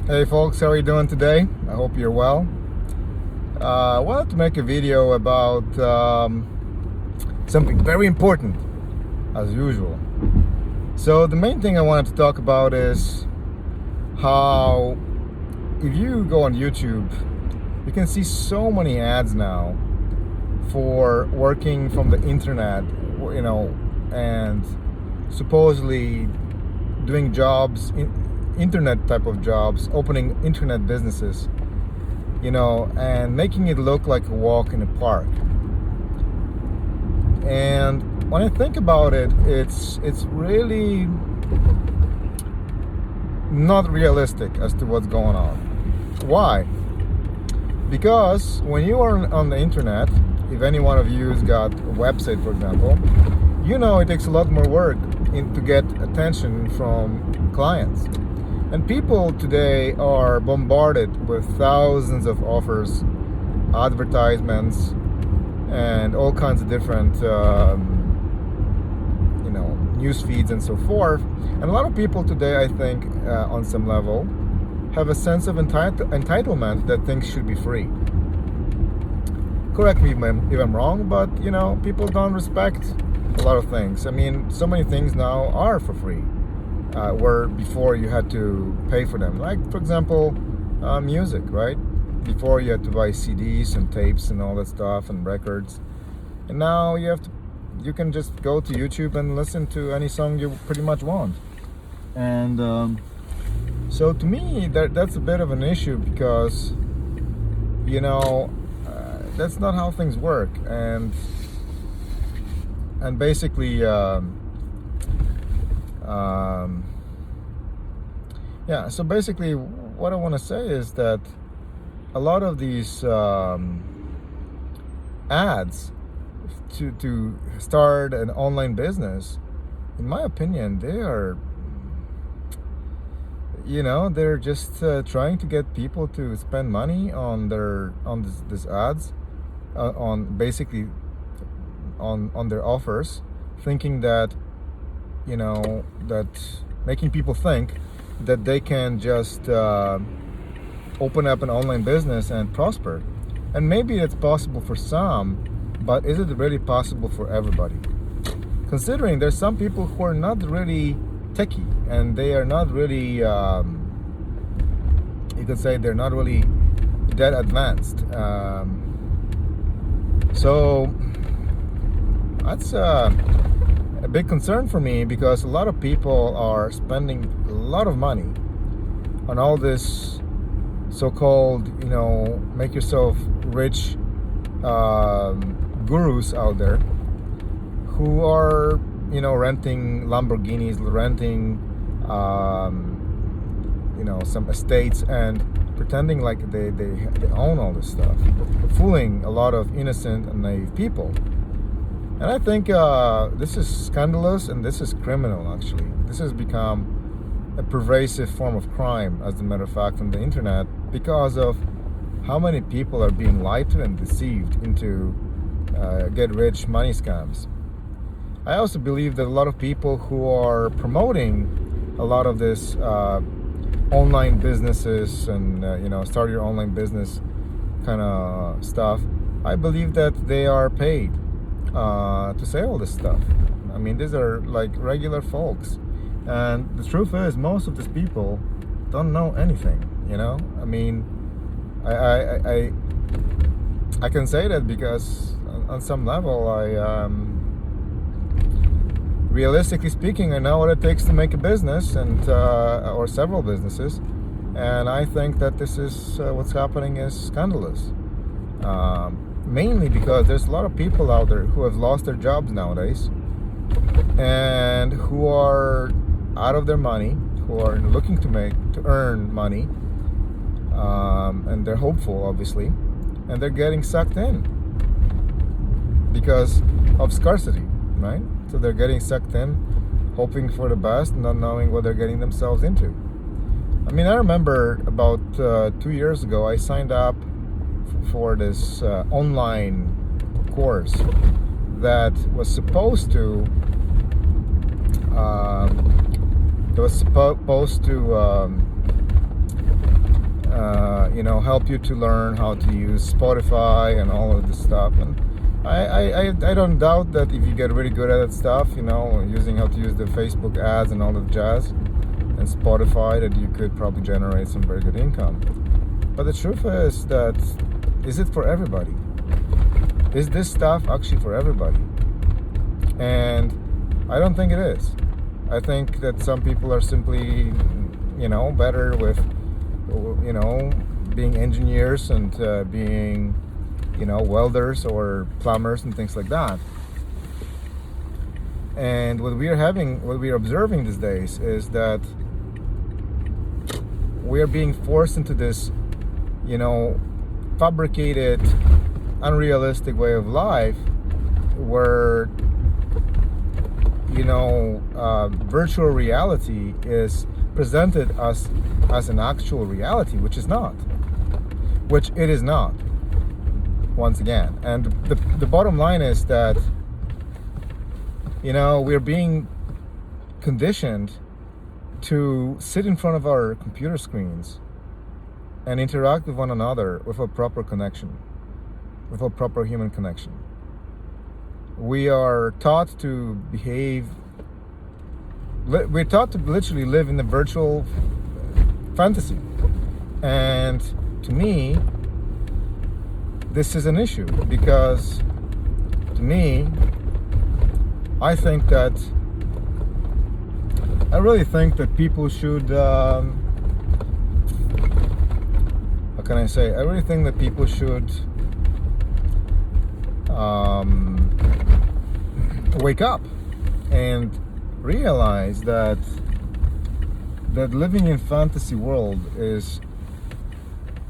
Hey folks, how are you doing today? I hope you're well. I wanted to make a video about something very important, as usual. So the main thing I wanted to talk about is how if you go on YouTube, you can see so many ads now for working from the internet, and supposedly doing jobs, internet type of jobs, opening internet businesses, and making it look like a walk in a park. And when I think about it, it's really not realistic as to what's going on. Why? Because when you are on the internet, if any one of you's got a website, for example, it takes a lot more work to get attention from clients. And people today are bombarded with thousands of offers, advertisements, and all kinds of different, news feeds and so forth. And a lot of people today, I think, on some level, have a sense of entitlement that things should be free. Correct me if I'm wrong, but people don't respect a lot of things. I mean, so many things now are for free, where before you had to pay for them. Like, for example, music, right? Before you had to buy CDs and tapes and all that stuff and records, and now you can just go to YouTube and listen to any song you pretty much want. And so to me, that's a bit of an issue because that's not how things work. And basically, so basically what I want to say is that a lot of these ads to start an online business, in my opinion, they're just trying to get people to spend money on this ads, on basically on their offers, thinking that that making people think that they can just open up an online business and prosper. And maybe it's possible for some, but is it really possible for everybody? Considering there's some people who are not really techie, and they are not really, you could say they're not really that advanced. So that's a big concern for me, because a lot of people are spending a lot of money on all this so-called, make yourself rich gurus out there who are, renting Lamborghinis, renting, some estates, and pretending like they own all this stuff, fooling a lot of innocent and naive people. And I think this is scandalous, and this is criminal, actually. This has become a pervasive form of crime, as a matter of fact, on the internet, because of how many people are being lied to and deceived into get-rich money scams. I also believe that a lot of people who are promoting a lot of this online businesses and start your online business kind of stuff, I believe that they are paid to say all this stuff. I mean, these are like regular folks, and the truth is, most of these people don't know anything. I mean, I can say that because on some level, realistically speaking, I know what it takes to make a business, and or several businesses, and I think that this is what's happening is scandalous. Mainly because there's a lot of people out there who have lost their jobs nowadays, and who are out of their money, who are looking to earn money, and they're hopeful, obviously, and they're getting sucked in because of scarcity, right? So they're getting sucked in, hoping for the best, not knowing what they're getting themselves into. I mean, I remember about 2 years ago, I signed up for this online course that was supposed to help you to learn how to use Spotify and all of this stuff. And I don't doubt that if you get really good at that stuff, using how to use the Facebook ads and all the jazz and Spotify, that you could probably generate some very good income. But the truth is that, is it for everybody? Is this stuff actually for everybody? And I don't think it is. I think that some people are simply, better with, being engineers and being, welders or plumbers and things like that. And what we are observing these days is that we are being forced into this, fabricated, unrealistic way of life where, virtual reality is presented as an actual reality, which it is not, once again. And the bottom line is that, we're being conditioned to sit in front of our computer screens and interact with one another with a proper connection, with a proper human connection. We are taught to behave, we're taught to literally live in the virtual fantasy. And to me, this is an issue, because to me, I really think that people should, how can I say? I really think that people should wake up and realize that living in fantasy world is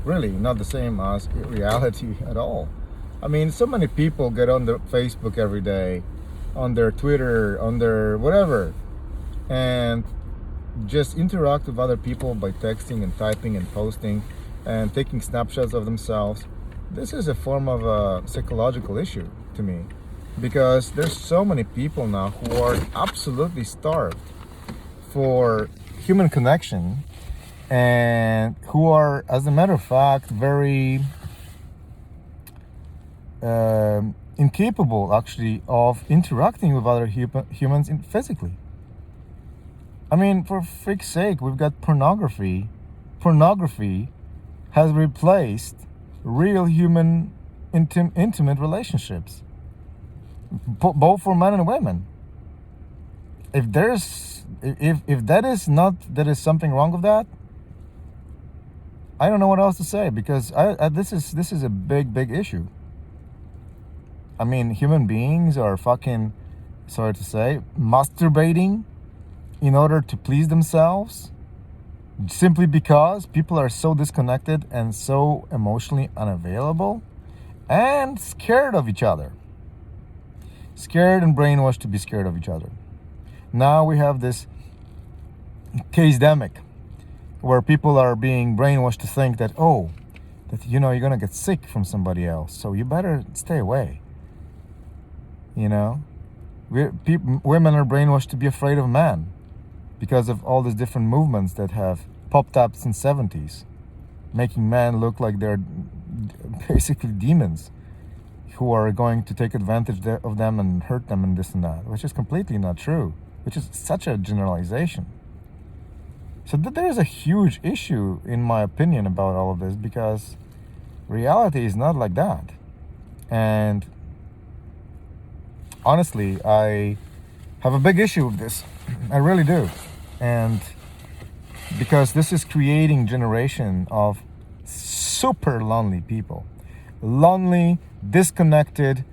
really not the same as reality at all. I mean, so many people get on their Facebook every day, on their Twitter, on their whatever, and just interact with other people by texting and typing and posting and taking snapshots of themselves. This is a form of a psychological issue to me, because there's so many people now who are absolutely starved for human connection, and who are, as a matter of fact, very incapable actually of interacting with other humans physically. I mean, for freak's sake, we've got pornography. Pornography has replaced real human intimate relationships, both for men and women. If that is something wrong with that, I don't know what else to say, because this is a big issue. I mean, human beings are fucking, sorry to say, masturbating in order to please themselves, simply because people are so disconnected and so emotionally unavailable and scared of each other. Scared and brainwashed to be scared of each other. Now we have this case-demic where people are being brainwashed to think that, you're going to get sick from somebody else, so you better stay away. Women are brainwashed to be afraid of men because of all these different movements that have popped up since 70s, making men look like they're basically demons who are going to take advantage of them and hurt them and this and that, which is completely not true, which is such a generalization. So there is a huge issue, in my opinion, about all of this, because reality is not like that. And honestly, I have a big issue with this. I really do. And because this is creating generation of super lonely people. Lonely, disconnected,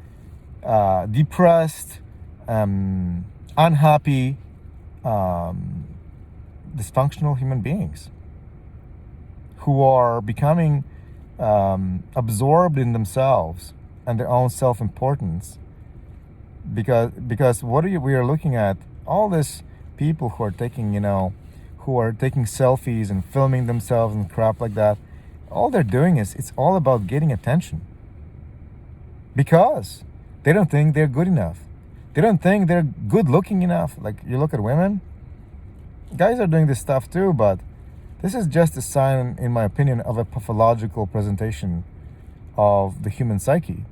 depressed, unhappy, dysfunctional human beings who are becoming absorbed in themselves and their own self-importance, because we are looking at all this people who are taking selfies and filming themselves and crap like that. All they're doing is, it's all about getting attention, because they don't think they're good enough. They don't think they're good looking enough. Like, you look at women, guys are doing this stuff too, but This is just a sign, in my opinion, of a pathological presentation of the human psyche.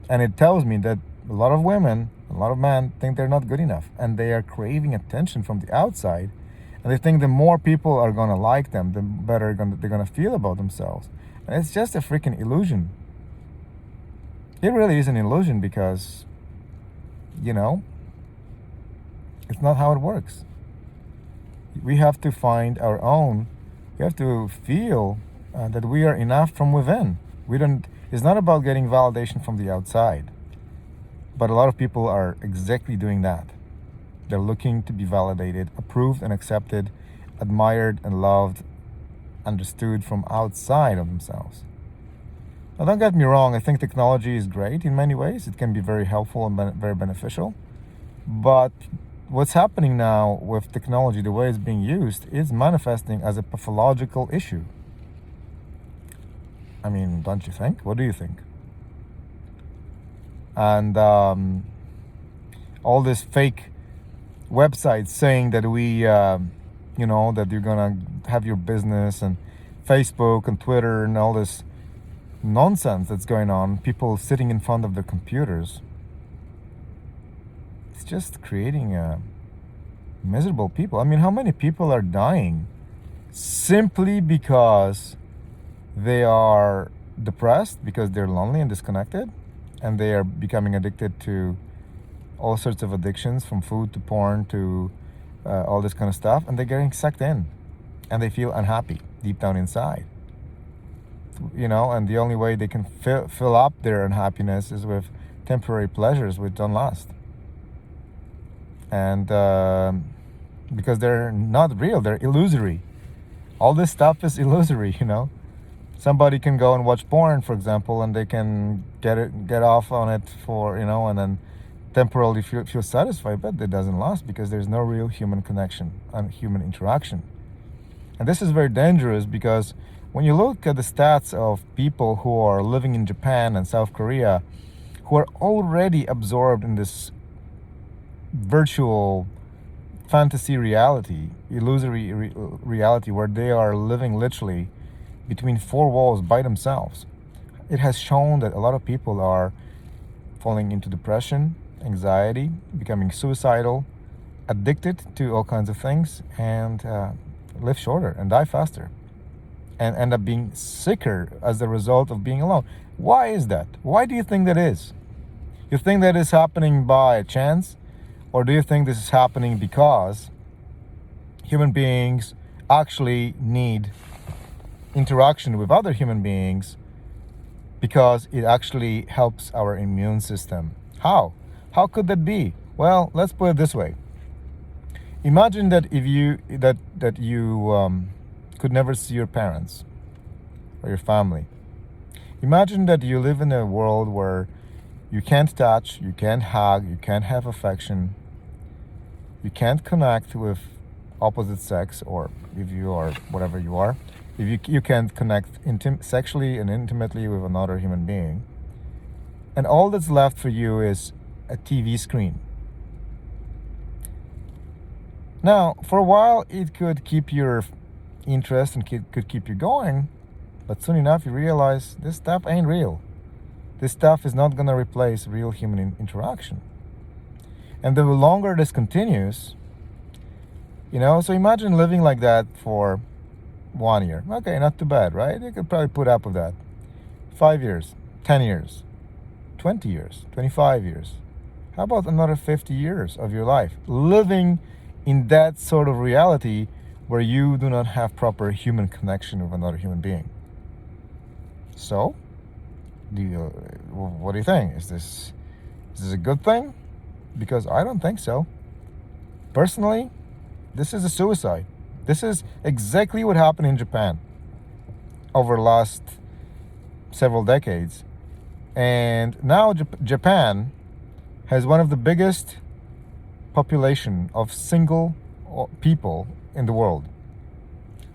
And it tells me that a lot of women, a lot of men think they're not good enough, and they are craving attention from the outside, and they think the more people are going to like them, the better they're going to feel about themselves. And it's just a freaking illusion. It really is an illusion because, it's not how it works. We have to find our own. We have to feel that we are enough from within. It's not about getting validation from the outside. But a lot of people are exactly doing that. They're looking to be validated, approved and accepted, admired and loved, understood from outside of themselves. Now, don't get me wrong, I think technology is great in many ways. It can be very helpful and very beneficial. But what's happening now with technology, the way it's being used, is manifesting as a pathological issue. I mean, don't you think? What do you think? And all this fake websites saying that that you're gonna have your business, and Facebook and Twitter and all this nonsense that's going on, people sitting in front of their computers. It's just creating miserable people. I mean, how many people are dying simply because they are depressed, because they're lonely and disconnected, and they are becoming addicted to all sorts of addictions, from food to porn to all this kind of stuff, and they're getting sucked in, and they feel unhappy deep down inside. And the only way they can fill up their unhappiness is with temporary pleasures which don't last. And because they're not real, they're illusory. All this stuff is illusory, Somebody can go and watch porn, for example, and they can get off on it for, and then temporarily feel satisfied, but it doesn't last because there's no real human connection and human interaction. And this is very dangerous because when you look at the stats of people who are living in Japan and South Korea, who are already absorbed in this virtual fantasy reality, illusory reality, where they are living literally between four walls by themselves, it has shown that a lot of people are falling into depression, anxiety, becoming suicidal, addicted to all kinds of things, and live shorter and die faster, and end up being sicker as a result of being alone. Why is that? Why do you think that is? You think that is happening by chance? Or do you think this is happening because human beings actually need interaction with other human beings, because it actually helps our immune system? How could that be? Well, let's put it this way. Imagine that if you could never see your parents or your family. Imagine that you live in a world where you can't touch, you can't hug, you can't have affection, you can't connect with opposite sex, or if you are whatever you are, if you can't connect sexually and intimately with another human being, and all that's left for you is a TV screen. Now, for a while, it could keep your interest and could keep you going, but soon enough you realize this stuff ain't real. This stuff is not going to replace real human interaction. And the longer this continues, so imagine living like that for 1 year. Okay, not too bad, right? You could probably put up with that. 5 years, 10 years, 20 years, 25 years. How about another 50 years of your life living in that sort of reality where you do not have proper human connection with another human being? So, what do you think? Is this a good thing? Because I don't think so. Personally, this is a suicide. This is exactly what happened in Japan over the last several decades. And now Japan has one of the biggest population of single people in the world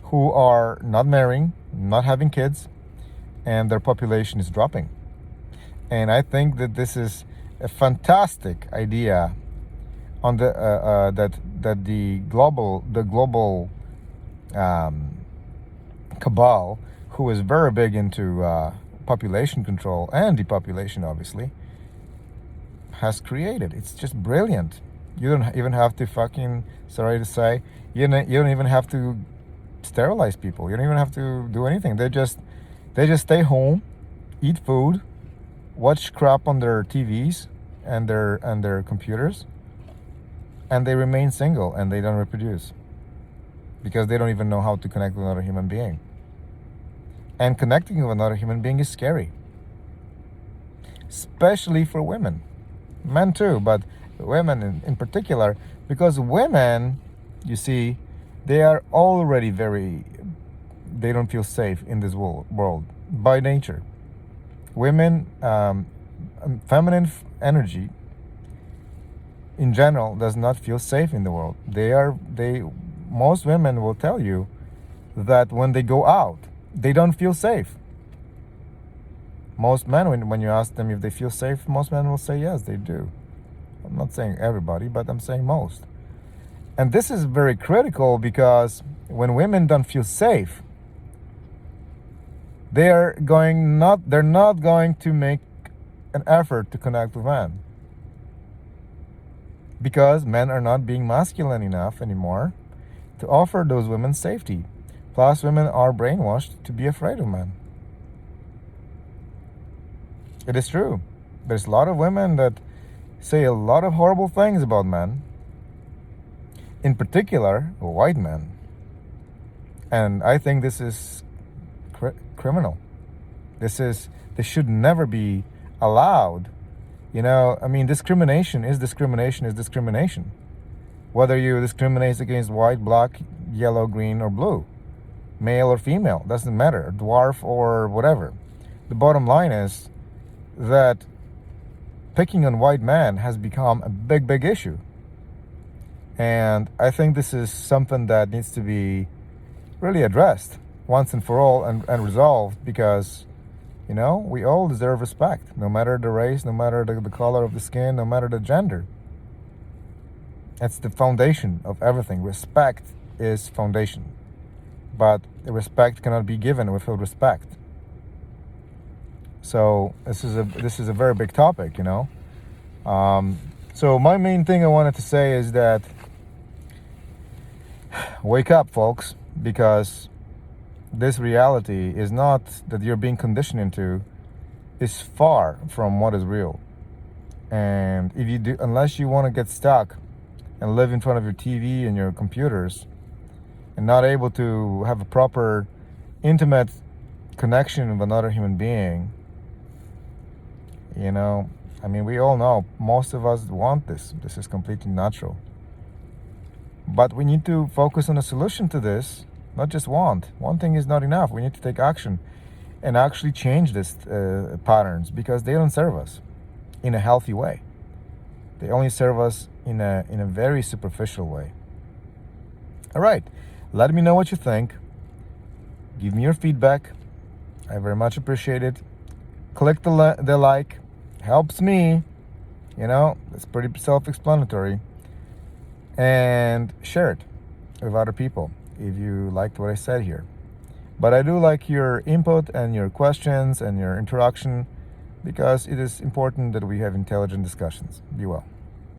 who are not marrying, not having kids, and their population is dropping. And I think that this is a fantastic idea on the that the global cabal, who is very big into population control and depopulation, obviously, has created. It's just brilliant. You don't even have to fucking, sorry to say, you don't even have to sterilize people. You don't even have to do anything. They just stay home, eat food, watch crap on their TVs and their computers, and they remain single and they don't reproduce because they don't even know how to connect with another human being. And connecting with another human being is scary, especially for women. Men too, but women in particular, because women, you see, they are already they don't feel safe in this world by nature. Women, feminine energy in general does not feel safe in the world. Most women will tell you that when they go out, they don't feel safe. Most men, when you ask them if they feel safe, most men will say yes, they do. I'm not saying everybody, but I'm saying most. And this is very critical because when women don't feel safe, they're not going to make an effort to connect with men. Because men are not being masculine enough anymore to offer those women safety. Plus, women are brainwashed to be afraid of men. It is true. There's a lot of women that say a lot of horrible things about men, in particular, white men. And I think this is criminal. This should never be allowed. You know, I mean, discrimination is discrimination. Whether you discriminate against white, black, yellow, green, or blue, male or female, doesn't matter, dwarf or whatever. The bottom line is that picking on white men has become a big issue. And I think this is something that needs to be really addressed once and for all and resolved, because, you know, we all deserve respect, no matter the race, no matter the color of the skin, no matter the gender. It's the foundation of everything. Respect is foundation. But respect cannot be given without respect. So this is a very big topic, you know. So my main thing I wanted to say is that wake up, folks, because this reality is not that you're being conditioned into, is far from what is real. And if you do, unless you want to get stuck and live in front of your TV and your computers and not able to have a proper intimate connection with another human being, you know, I mean, we all know most of us want this. This is completely natural. But we need to focus on a solution to this, not just want. One thing is not enough. We need to take action and actually change these patterns, because they don't serve us in a healthy way. They only serve us in a very superficial way. All right, let me know what you think. Give me your feedback. I very much appreciate it. Click the like. Helps me. You know, it's pretty self-explanatory. And share it with other people if you liked what I said here. But I do like your input and your questions and your interaction, because it is important that we have intelligent discussions. Be well.